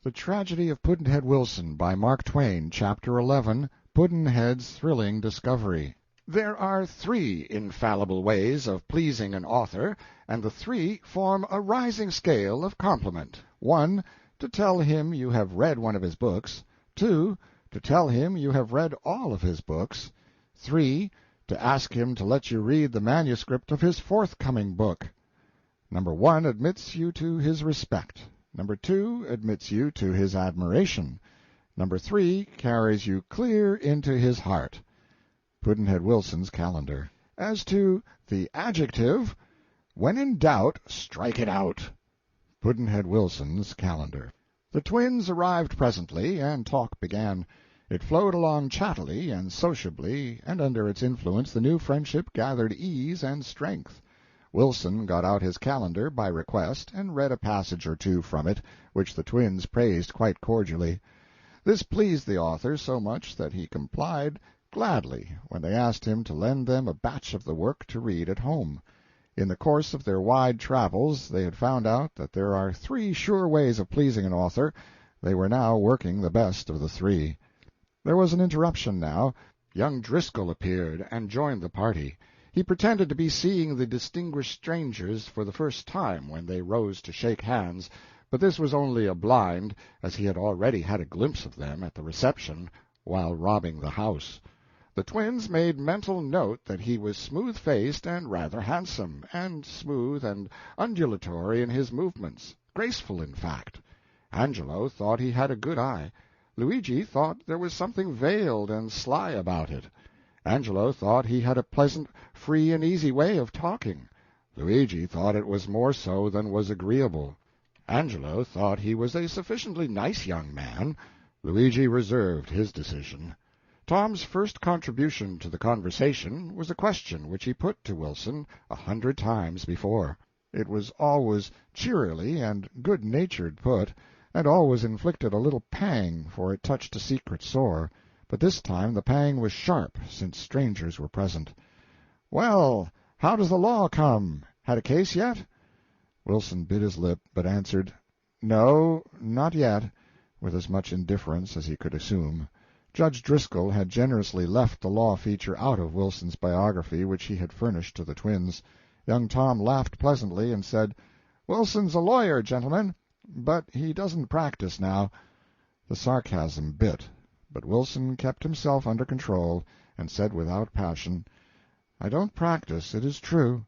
The Tragedy of Pudd'nhead Wilson by Mark Twain, Chapter 11, Pudd'nhead's Thrilling Discovery. There are 3 infallible ways of pleasing an author, and the 3 form a rising scale of compliment. 1. To tell him you have read one of his books. 2. To tell him you have read all of his books. 3. To ask him to let you read the manuscript of his forthcoming book. Number 1 admits you to his respect. Number 2 admits you to his admiration. Number 3 carries you clear into his heart. Pudd'nhead Wilson's Calendar. As to the adjective, when in doubt, strike it out. Pudd'nhead Wilson's Calendar. The twins arrived presently, and talk began. It flowed along chattily and sociably, and under its influence the new friendship gathered ease and strength. Wilson got out his calendar by request and read a passage or 2 from it, which the twins praised quite cordially. This pleased the author so much that he complied gladly when they asked him to lend them a batch of the work to read at home. In the course of their wide travels they had found out that there are 3 sure ways of pleasing an author. They were now working the best of the 3. There was an interruption now. Young Driscoll appeared and joined the party. He pretended to be seeing the distinguished strangers for the first time when they rose to shake hands, but this was only a blind, as he had already had a glimpse of them at the reception while robbing the house. The twins made mental note that he was smooth-faced and rather handsome, and smooth and undulatory in his movements, graceful, in fact. Angelo thought he had a good eye. Luigi thought there was something veiled and sly about it. Angelo thought he had a pleasant, free and easy way of talking. Luigi thought it was more so than was agreeable. Angelo thought he was a sufficiently nice young man. Luigi reserved his decision. Tom's first contribution to the conversation was a question which he put to Wilson 100 times before. It was always cheerily and good-natured put, and always inflicted a little pang, for it touched a secret sore. But this time the pang was sharp, since strangers were present. "Well, how does the law come? Had a case yet?" Wilson bit his lip, but answered, "No, not yet," with as much indifference as he could assume. Judge Driscoll had generously left the law feature out of Wilson's biography, which he had furnished to the twins. Young Tom laughed pleasantly and said, "Wilson's a lawyer, gentlemen, but he doesn't practice now." The sarcasm bit, but Wilson kept himself under control, and said without passion, "I don't practice, it is true.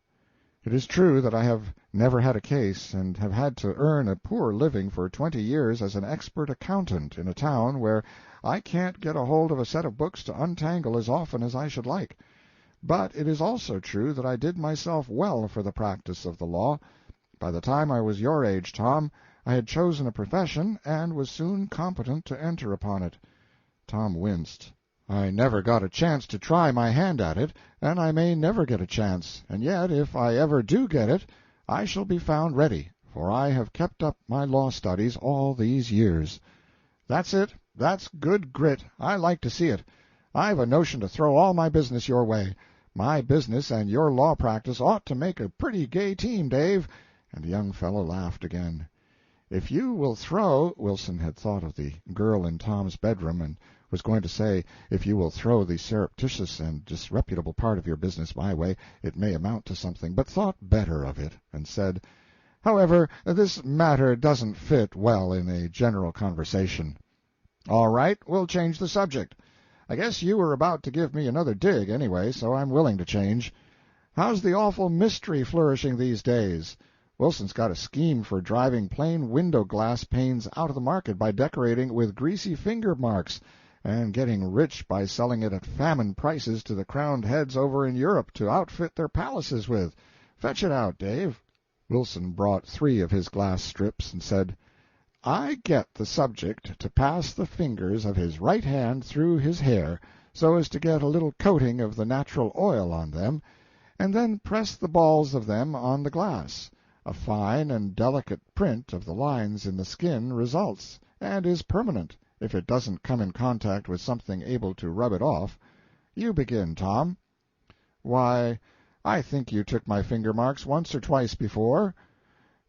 It is true that I have never had a case, and have had to earn a poor living for 20 years as an expert accountant in a town where I can't get a hold of a set of books to untangle as often as I should like. But it is also true that I did myself well for the practice of the law. By the time I was your age, Tom, I had chosen a profession, and was soon competent to enter upon it." Tom winced. "I never got a chance to try my hand at it, and I may never get a chance, and yet if I ever do get it, I shall be found ready, for I have kept up my law studies all these years." "That's it. That's good grit. I like to see it. I've a notion to throw all my business your way. My business and your law practice ought to make a pretty gay team, Dave," and the young fellow laughed again. "If you will throw—" Wilson had thought of the girl in Tom's bedroom, and was going to say, "If you will throw the surreptitious and disreputable part of your business my way, it may amount to something," but thought better of it, and said, "However, this matter doesn't fit well in a general conversation." "All right, we'll change the subject. I guess you were about to give me another dig, anyway, so I'm willing to change. How's the awful mystery flourishing these days? Wilson's got a scheme for driving plain window-glass panes out of the market by decorating with greasy finger marks, and getting rich by selling it at famine prices to the crowned heads over in Europe to outfit their palaces with. Fetch it out, Dave." Wilson brought 3 of his glass strips, and said, "I get the subject to pass the fingers of his right hand through his hair, so as to get a little coating of the natural oil on them, and then press the balls of them on the glass. A fine and delicate print of the lines in the skin results, and is permanent, if it doesn't come in contact with something able to rub it off. You begin, Tom." "Why, I think you took my finger marks once or twice before."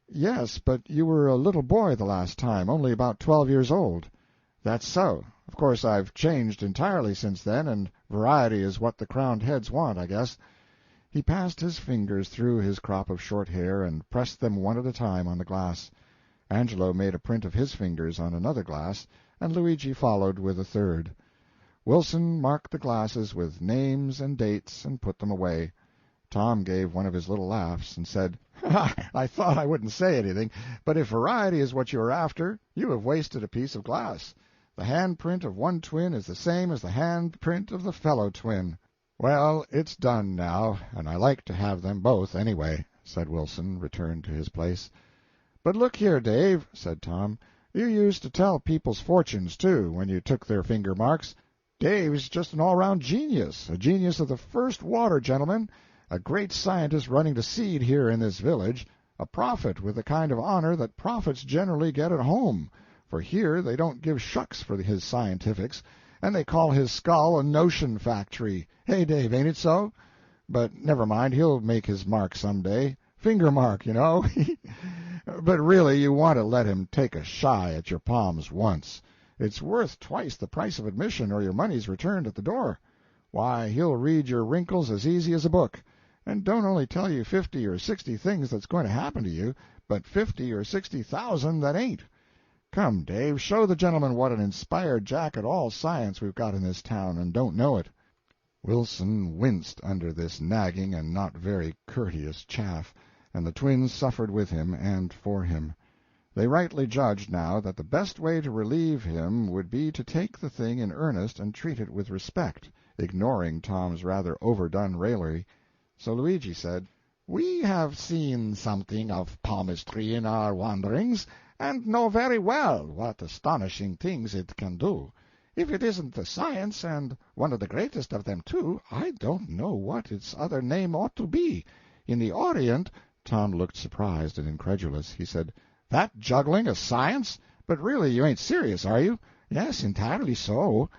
Yes, but you were a little boy the last time, only about 12 years old. That's so. Of course I've changed entirely since then, and variety is what the crowned heads want, I guess." He passed his fingers through his crop of short hair and pressed them one at a time on the glass. Angelo made a print of his fingers on another glass, and Luigi followed with a third. Wilson marked the glasses with names and dates and put them away. Tom gave one of his little laughs, and said, "I thought I wouldn't say anything, but if variety is what you are after, you have wasted a piece of glass. The hand-print of one twin is the same as the hand-print of the fellow twin." "Well, it's done now, and I like to have them both, anyway," said Wilson, returned to his place. "But look here, Dave," said Tom, "you used to tell people's fortunes, too, when you took their finger marks. Dave's just an all-round genius, a genius of the first water, gentlemen, a great scientist running to seed here in this village, a prophet with the kind of honor that prophets generally get at home, for here they don't give shucks for his scientifics, and they call his skull a notion factory. Hey, Dave, ain't it so? But never mind, he'll make his mark some day. Finger mark, you know. But really, you want to let him take a shy at your palms once. It's worth twice the price of admission, or your money's returned at the door. Why, he'll read your wrinkles as easy as a book, and don't only tell you 50 or 60 things that's going to happen to you, but 50 or 60,000 that ain't. Come, Dave, show the gentleman what an inspired jack at all science we've got in this town, and don't know it." Wilson winced under this nagging and not very courteous chaff, and the twins suffered with him and for him. They rightly judged now that the best way to relieve him would be to take the thing in earnest and treat it with respect, ignoring Tom's rather overdone raillery. So Luigi said, "We have seen something of palmistry in our wanderings, and know very well what astonishing things it can do. If it isn't the science, and one of the greatest of them, too, I don't know what its other name ought to be. In the Orient—" Tom looked surprised and incredulous. He said, "That juggling a science? But really, you ain't serious, are you?" "Yes, entirely so.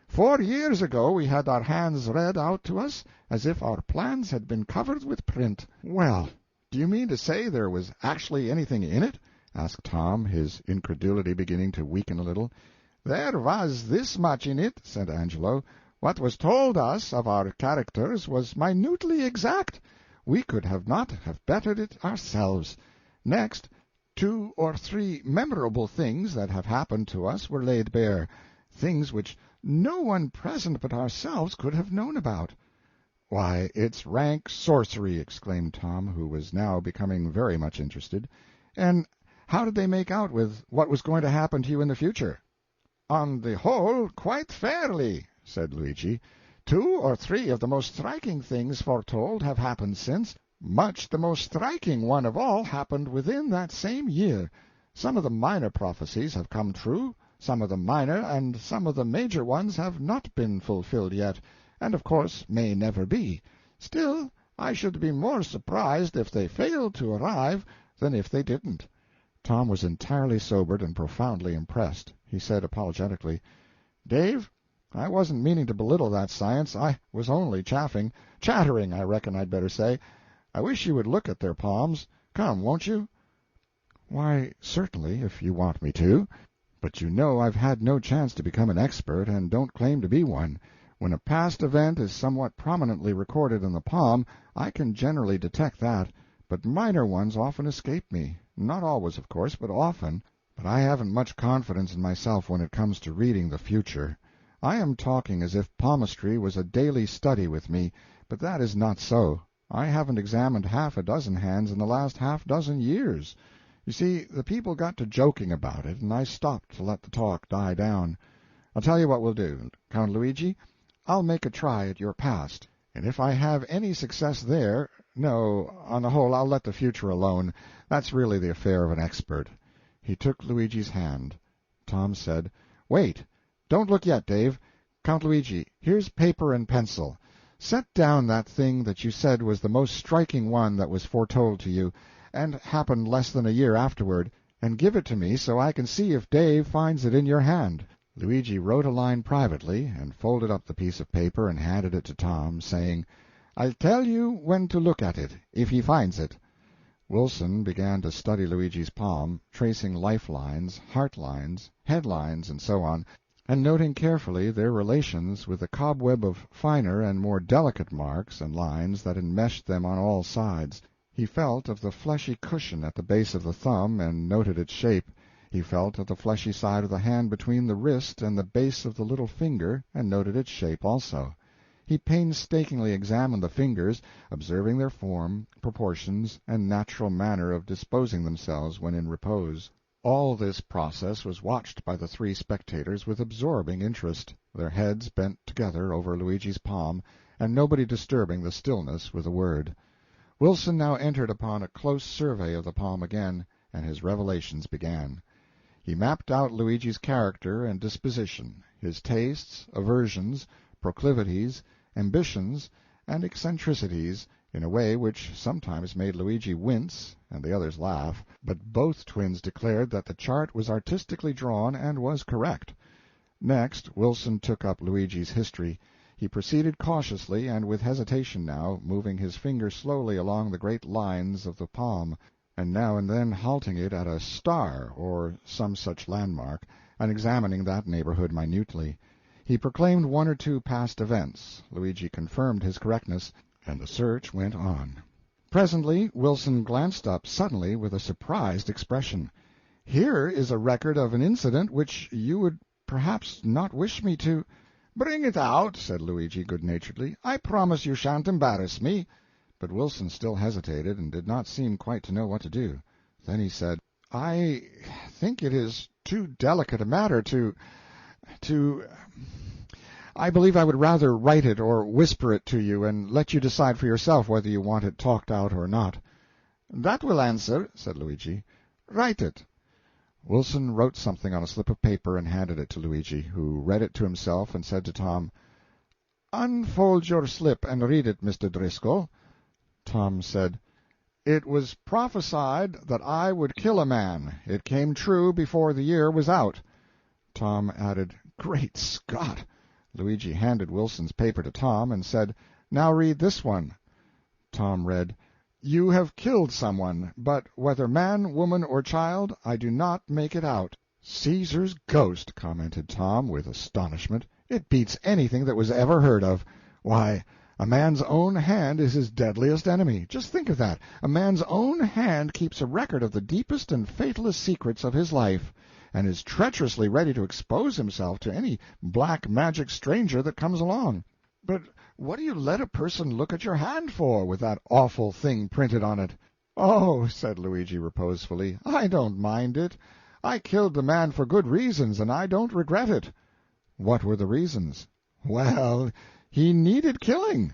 4 years ago we had our hands read out to us as if our plans had been covered with print." "Well, do you mean to say there was actually anything in it?" asked Tom, his incredulity beginning to weaken a little. "There was this much in it," said Angelo. "What was told us of our characters was minutely exact. We could not have bettered it ourselves. Next, 2 or 3 memorable things that have happened to us were laid bare, things which no one present but ourselves could have known about." "Why, it's rank sorcery!" exclaimed Tom, who was now becoming very much interested. "And how did they make out with what was going to happen to you in the future?" "On the whole, quite fairly," said Luigi. 2 or 3 of the most striking things foretold have happened since. Much the most striking one of all happened within that same year. Some of the minor prophecies have come true, some of the minor, and some of the major ones have not been fulfilled yet, and of course may never be. Still, I should be more surprised if they failed to arrive than if they didn't." Tom was entirely sobered and profoundly impressed. He said apologetically, "Dave, I wasn't meaning to belittle that science. I was only chattering, I reckon I'd better say. I wish you would look at their palms. Come, won't you?" "Why, certainly, if you want me to. But you know I've had no chance to become an expert, and don't claim to be one. When a past event is somewhat prominently recorded in the palm, I can generally detect that, but minor ones often escape me. Not always, of course, but often. But I haven't much confidence in myself when it comes to reading the future. I am talking as if palmistry was a daily study with me, but that is not so. I haven't examined half a dozen hands in the last half-dozen years. You see, the people got to joking about it, and I stopped to let the talk die down. I'll tell you what we'll do, Count Luigi. I'll make a try at your past, and if I have any success there—no, on the whole I'll let the future alone. That's really the affair of an expert." He took Luigi's hand. Tom said, "Wait. Don't look yet, Dave. Count Luigi, here's paper and pencil. Set down that thing that you said was the most striking one that was foretold to you, and happened less than a year afterward, and give it to me so I can see if Dave finds it in your hand." Luigi wrote a line privately, and folded up the piece of paper and handed it to Tom, saying, "I'll tell you when to look at it, if he finds it." Wilson began to study Luigi's palm, tracing lifelines, heart lines, head lines, and so on, and noting carefully their relations with the cobweb of finer and more delicate marks and lines that enmeshed them on all sides. He felt of the fleshy cushion at the base of the thumb and noted its shape. He felt of the fleshy side of the hand between the wrist and the base of the little finger and noted its shape also. He painstakingly examined the fingers, observing their form, proportions, and natural manner of disposing themselves when in repose. All this process was watched by the three spectators with absorbing interest, their heads bent together over Luigi's palm, and nobody disturbing the stillness with a word. Wilson now entered upon a close survey of the palm again, and his revelations began. He mapped out Luigi's character and disposition, his tastes, aversions, proclivities, ambitions, and eccentricities, in a way which sometimes made Luigi wince and the others laugh, but both twins declared that the chart was artistically drawn and was correct. Next, Wilson took up Luigi's history. He proceeded cautiously and with hesitation now, moving his finger slowly along the great lines of the palm, and now and then halting it at a star or some such landmark, and examining that neighborhood minutely. He proclaimed one or two past events. Luigi confirmed his correctness, and the search went on. Presently Wilson glanced up suddenly with a surprised expression. "Here is a record of an incident which you would perhaps not wish me to—" "Bring it out," said Luigi good-naturedly. "I promise you shan't embarrass me." But Wilson still hesitated, and did not seem quite to know what to do. Then he said, "I think it is too delicate a matter to— I believe I would rather write it or whisper it to you, and let you decide for yourself whether you want it talked out or not." "That will answer," said Luigi. "Write it." Wilson wrote something on a slip of paper and handed it to Luigi, who read it to himself and said to Tom, "Unfold your slip and read it, Mr. Driscoll." Tom said, "It was prophesied that I would kill a man. It came true before the year was out." Tom added, "Great Scott!" Luigi handed Wilson's paper to Tom and said, "Now read this one." Tom read, "You have killed someone, but whether man, woman, or child, I do not make it out." "Caesar's ghost!" commented Tom, with astonishment. "It beats anything that was ever heard of. Why, a man's own hand is his deadliest enemy. Just think of that. A man's own hand keeps a record of the deepest and fatalest secrets of his life, and is treacherously ready to expose himself to any black magic stranger that comes along. But what do you let a person look at your hand for, with that awful thing printed on it?" "Oh," said Luigi reposefully, "I don't mind it. I killed the man for good reasons, and I don't regret it." "What were the reasons?" "Well, he needed killing."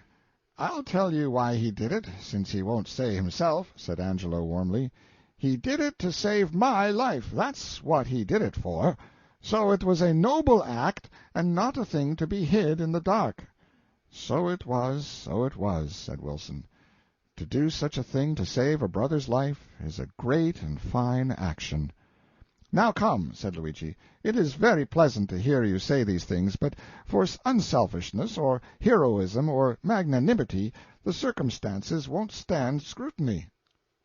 "I'll tell you why he did it, since he won't say himself," said Angelo warmly. "He did it to save my life, that's what he did it for. So it was a noble act, and not a thing to be hid in the dark." So it was, said Wilson. "To do such a thing to save a brother's life is a great and fine action." "Now come," said Luigi, "it is very pleasant to hear you say these things, but for unselfishness, or heroism, or magnanimity, the circumstances won't stand scrutiny.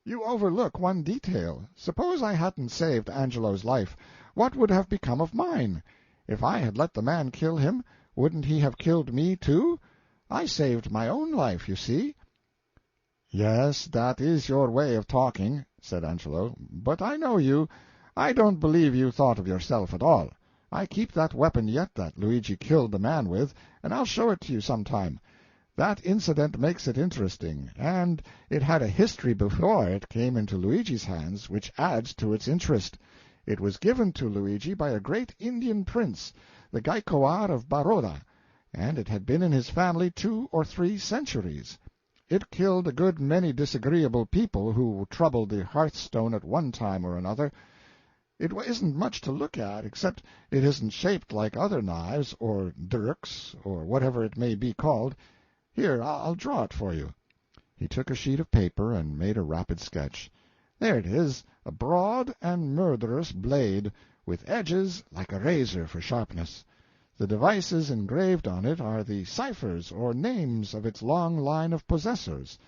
You overlook one detail. Suppose I hadn't saved Angelo's life, what would have become of mine? If I had let the man kill him, wouldn't he have killed me, too? I saved my own life, you see." "Yes, that is your way of talking," said Angelo, "but I know you. I don't believe you thought of yourself at all. I keep that weapon yet that Luigi killed the man with, and I'll show it to you some time. That incident makes it interesting, and it had a history before it came into Luigi's hands which adds to its interest. It was given to Luigi by a great Indian prince, the Gaikowar of Baroda, and it had been in his family 2 or 3 centuries. It killed a good many disagreeable people who troubled the hearthstone at one time or another. It isn't much to look at, except it isn't shaped like other knives, or dirks, or whatever it may be called. Here, I'll draw it for you." He took a sheet of paper and made a rapid sketch. "There it is, a broad and murderous blade, with edges like a razor for sharpness. The devices engraved on it are the ciphers or names of its long line of possessors.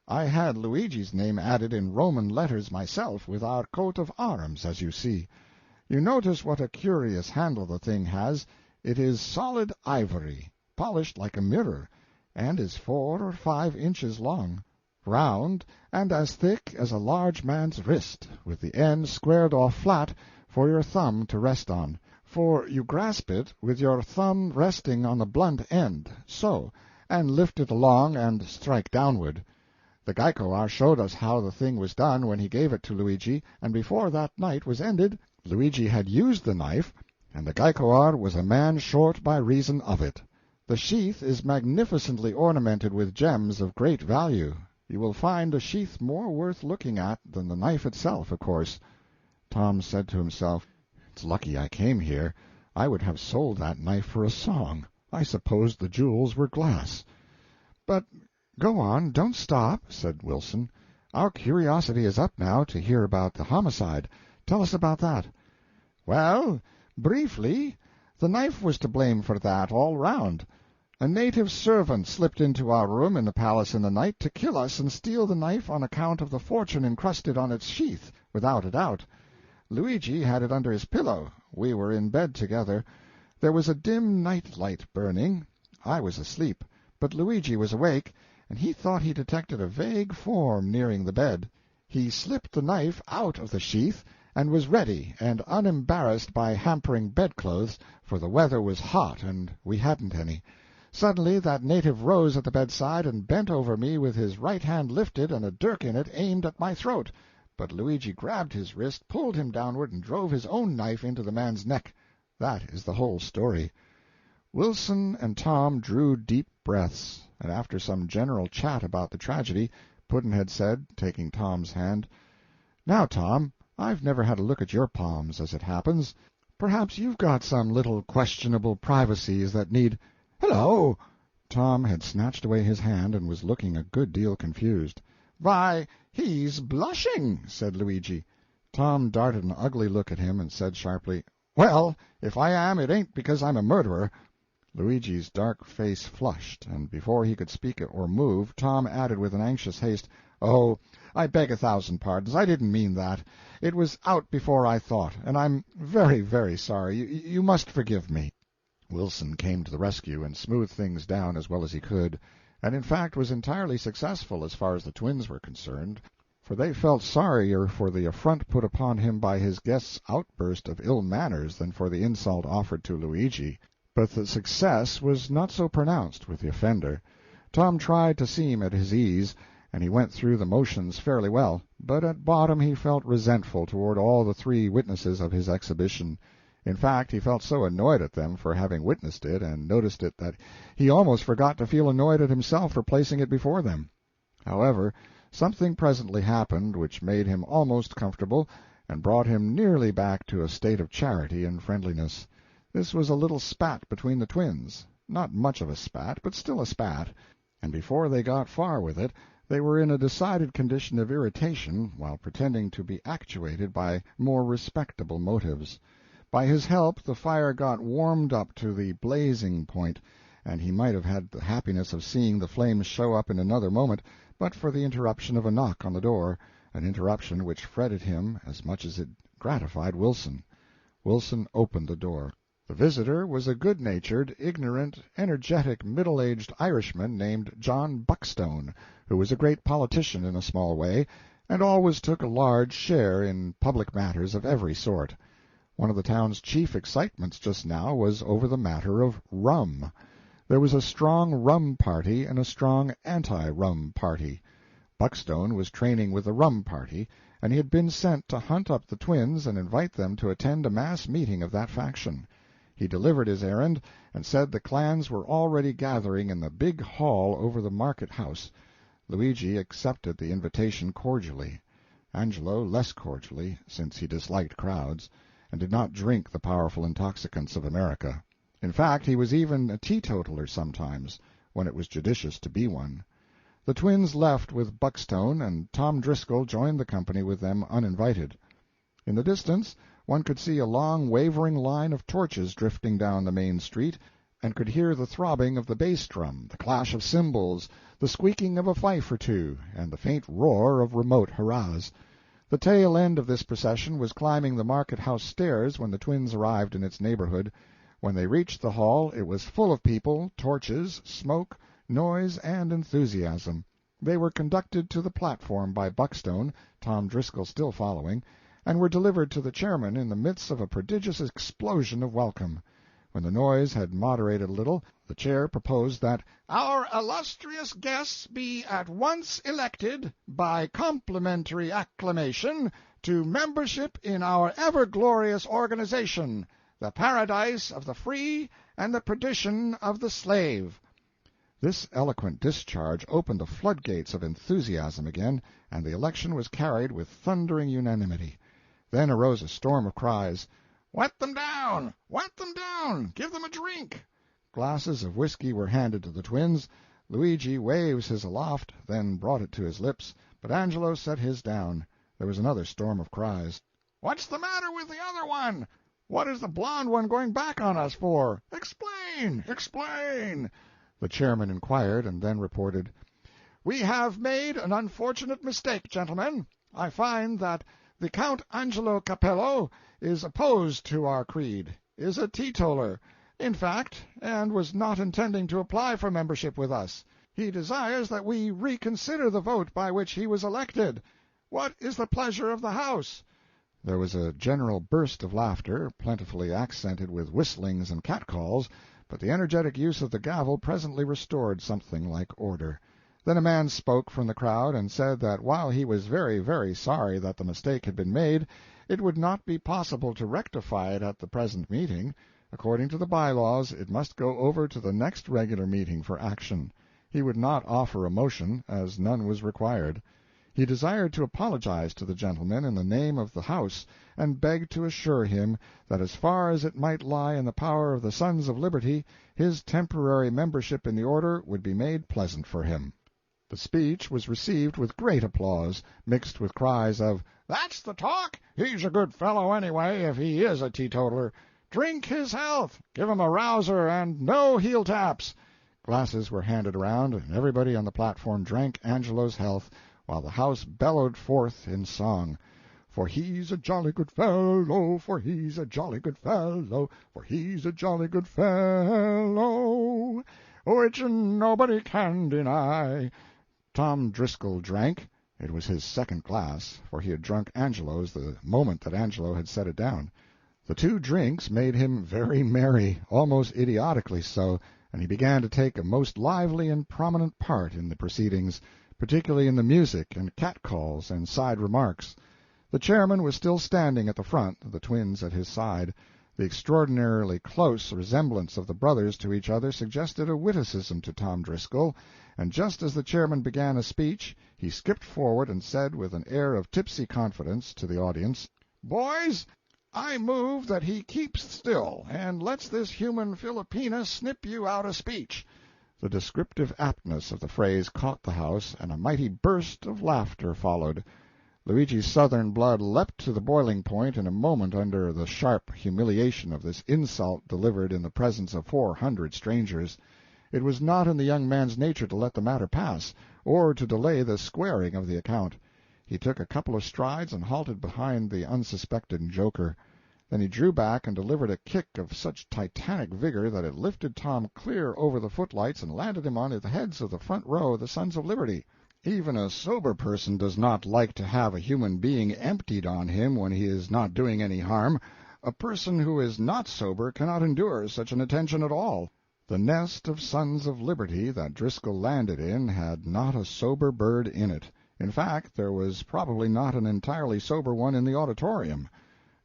I had Luigi's name added in Roman letters myself, with our coat of arms, as you see. You notice what a curious handle the thing has. It is solid ivory, polished like a mirror, and is 4 or 5 inches long, round, and as thick as a large man's wrist, with the end squared off flat for your thumb to rest on, for you grasp it with your thumb resting on the blunt end, so, and lift it along and strike downward. The Gaekoar showed us how the thing was done when he gave it to Luigi, and before that night was ended, Luigi had used the knife, and the Gaekoar was a man short by reason of it. The sheath is magnificently ornamented with gems of great value. You will find a sheath more worth looking at than the knife itself, of course. Tom said to himself, "It's lucky I came here. I would have sold that knife for a song. I supposed the jewels were glass." "But go on, don't stop," said Wilson. "Our curiosity is up now to hear about the homicide. Tell us about that." "Well, briefly, the knife was to blame for that, all round. A native servant slipped into our room in the palace in the night to kill us and steal the knife on account of the fortune encrusted on its sheath, without a doubt. Luigi had it under his pillow. We were in bed together. There was a dim night light burning. I was asleep, but Luigi was awake, and he thought he detected a vague form nearing the bed. He slipped the knife out of the sheath, and was ready and unembarrassed by hampering bedclothes, for the weather was hot and we hadn't any. Suddenly that native rose at the bedside and bent over me with his right hand lifted and a dirk in it aimed at my throat, but Luigi grabbed his wrist, pulled him downward, and drove his own knife into the man's neck. That is the whole story." Wilson and Tom drew deep breaths, and after some general chat about the tragedy, Pudd'nhead said, taking Tom's hand, "Now, Tom, I've never had a look at your palms, as it happens. Perhaps you've got some little questionable privacies that need— Hello!" Tom had snatched away his hand and was looking a good deal confused. "Why, he's blushing," said Luigi. Tom darted an ugly look at him and said sharply, "Well, if I am, it ain't because I'm a murderer." Luigi's dark face flushed, and before he could speak or move, Tom added with an anxious haste, "Oh, I beg 1,000 pardons. I didn't mean that. It was out before I thought, and I'm very, very sorry. You must forgive me." Wilson came to the rescue and smoothed things down as well as he could, and in fact was entirely successful as far as the twins were concerned, for they felt sorrier for the affront put upon him by his guest's outburst of ill manners than for the insult offered to Luigi. But the success was not so pronounced with the offender. Tom tried to seem at his ease, and he went through the motions fairly well, but at bottom he felt resentful toward all the 3 witnesses of his exhibition. In fact, he felt so annoyed at them for having witnessed it and noticed it that he almost forgot to feel annoyed at himself for placing it before them. However, something presently happened which made him almost comfortable and brought him nearly back to a state of charity and friendliness. This was a little spat between the twins, not much of a spat, but still a spat, and before they got far with it they were in a decided condition of irritation while pretending to be actuated by more respectable motives. By his help the fire got warmed up to the blazing point, and he might have had the happiness of seeing the flames show up in another moment but for the interruption of a knock on the door, an interruption which fretted him as much as it gratified Wilson. Wilson opened the door. The visitor was a good-natured, ignorant, energetic, middle-aged Irishman named John Buckstone, who was a great politician in a small way, and always took a large share in public matters of every sort. One of the town's chief excitements just now was over the matter of rum. There was a strong rum party and a strong anti-rum party. Buckstone was training with the rum party, and he had been sent to hunt up the twins and invite them to attend a mass meeting of that faction. He delivered his errand, and said the clans were already gathering in the big hall over the market-house. Luigi accepted the invitation cordially. Angelo less cordially, since he disliked crowds, and did not drink the powerful intoxicants of America. In fact, he was even a teetotaler sometimes, when it was judicious to be one. The twins left with Buckstone, and Tom Driscoll joined the company with them uninvited. In the distance one could see a long wavering line of torches drifting down the main street, and could hear the throbbing of the bass drum, the clash of cymbals, the squeaking of a fife or two, and the faint roar of remote hurrahs. The tail end of this procession was climbing the market-house stairs when the twins arrived in its neighborhood. When they reached the hall it was full of people, torches, smoke, noise, and enthusiasm. They were conducted to the platform by Buckstone, Tom Driscoll still following, and were delivered to the chairman in the midst of a prodigious explosion of welcome. When the noise had moderated a little, the chair proposed that "our illustrious guests be at once elected, by complimentary acclamation, to membership in our ever-glorious organization, the paradise of the free and the perdition of the slave." This eloquent discharge opened the floodgates of enthusiasm again, and the election was carried with thundering unanimity. Then arose a storm of cries. "Wet them down! Wet them down! Give them a drink!" Glasses of whiskey were handed to the twins. Luigi waved his aloft, then brought it to his lips, but Angelo set his down. There was another storm of cries. "What's the matter with the other one? What is the blond one going back on us for? Explain! Explain!" The chairman inquired, and then reported, "We have made an unfortunate mistake, gentlemen. I find that the Count Angelo Capello is opposed to our creed, is a teetotaler, in fact, and was not intending to apply for membership with us. He desires that we reconsider the vote by which he was elected. What is the pleasure of the House?" There was a general burst of laughter, plentifully accented with whistlings and catcalls, but the energetic use of the gavel presently restored something like order. Then a man spoke from the crowd and said that while he was very, very sorry that the mistake had been made, it would not be possible to rectify it at the present meeting. According to the bylaws, it must go over to the next regular meeting for action. He would not offer a motion, as none was required. He desired to apologize to the gentleman in the name of the House, and begged to assure him that as far as it might lie in the power of the Sons of Liberty, his temporary membership in the order would be made pleasant for him. The speech was received with great applause, mixed with cries of, "That's the talk! He's a good fellow, anyway, if he is a teetotaler. Drink his health! Give him a rouser, and no heel-taps!" Glasses were handed around, and everybody on the platform drank Angelo's health, while the house bellowed forth in song, "For he's a jolly good fellow, for he's a jolly good fellow, for he's a jolly good fellow, which nobody can deny." Tom Driscoll drank. It was his second glass, for he had drunk Angelo's the moment that Angelo had set it down. The two drinks made him very merry, almost idiotically so, and he began to take a most lively and prominent part in the proceedings, particularly in the music and catcalls and side remarks. The chairman was still standing at the front, the twins at his side. The extraordinarily close resemblance of the brothers to each other suggested a witticism to Tom Driscoll, and just as the chairman began a speech, he skipped forward and said with an air of tipsy confidence to the audience, "Boys, I move that he keeps still and lets this human Filipina snip you out a speech." The descriptive aptness of the phrase caught the house, and a mighty burst of laughter followed. Luigi's Southern blood leapt to the boiling point in a moment under the sharp humiliation of this insult delivered in the presence of 400 strangers. It was not in the young man's nature to let the matter pass, or to delay the squaring of the account. He took a couple of strides and halted behind the unsuspecting joker. Then he drew back and delivered a kick of such titanic vigor that it lifted Tom clear over the footlights and landed him on the heads of the front row of the Sons of Liberty. Even a sober person does not like to have a human being emptied on him when he is not doing any harm. A person who is not sober cannot endure such an attention at all. The nest of Sons of Liberty that Driscoll landed in had not a sober bird in it. In fact, there was probably not an entirely sober one in the auditorium.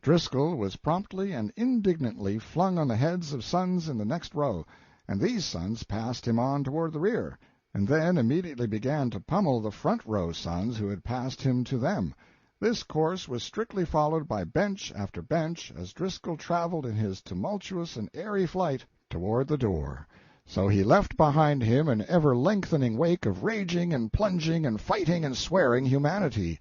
Driscoll was promptly and indignantly flung on the heads of sons in the next row, and these sons passed him on toward the rear, and then immediately began to pummel the front row sons who had passed him to them. This course was strictly followed by bench after bench as Driscoll traveled in his tumultuous and airy flight toward the door. So he left behind him an ever-lengthening wake of raging and plunging and fighting and swearing humanity.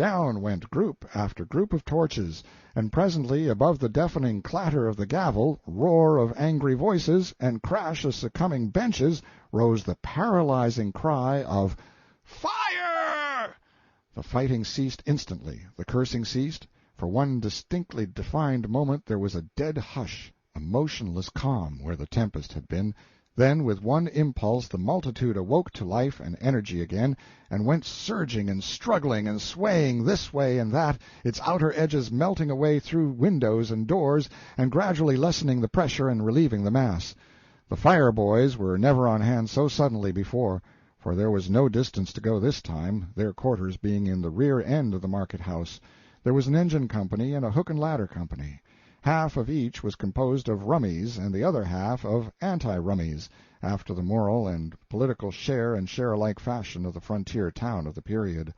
down went group after group of torches, and presently, above the deafening clatter of the gavel, roar of angry voices, and crash of succumbing benches, rose the paralyzing cry of "Fire!" The fighting ceased instantly, the cursing ceased. For one distinctly defined moment there was a dead hush, a motionless calm where the tempest had been. Then, with one impulse, the multitude awoke to life and energy again, and went surging and struggling and swaying this way and that, its outer edges melting away through windows and doors, and gradually lessening the pressure and relieving the mass. The fire boys were never on hand so suddenly before, for there was no distance to go this time, their quarters being in the rear end of the market-house. There was an engine company and a hook and ladder company. Half of each was composed of rummies and the other half of anti-rummies, after the moral and political share and share-alike fashion of the frontier town of the period.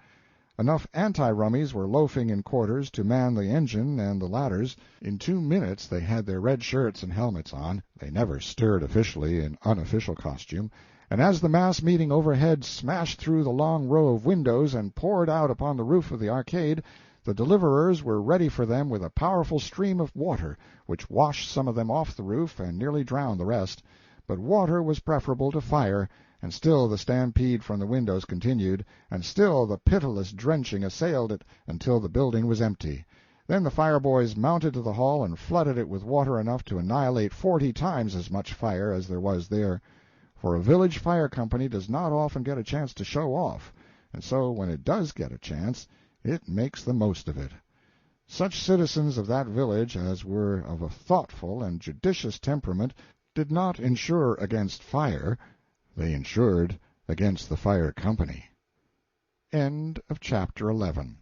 Enough anti-rummies were loafing in quarters to man the engine and the ladders. In 2 minutes they had their red shirts and helmets on. They never stirred officially in unofficial costume, and as the mass meeting overhead smashed through the long row of windows and poured out upon the roof of the arcade, the deliverers were ready for them with a powerful stream of water, which washed some of them off the roof and nearly drowned the rest. But water was preferable to fire, and still the stampede from the windows continued, and still the pitiless drenching assailed it until the building was empty. Then the fire boys mounted to the hall and flooded it with water enough to annihilate 40 times as much fire as there was there. For a village fire company does not often get a chance to show off, and so when it does get a chance, it makes the most of it. Such citizens of that village as were of a thoughtful and judicious temperament did not insure against fire, they insured against the fire company. End of chapter 11.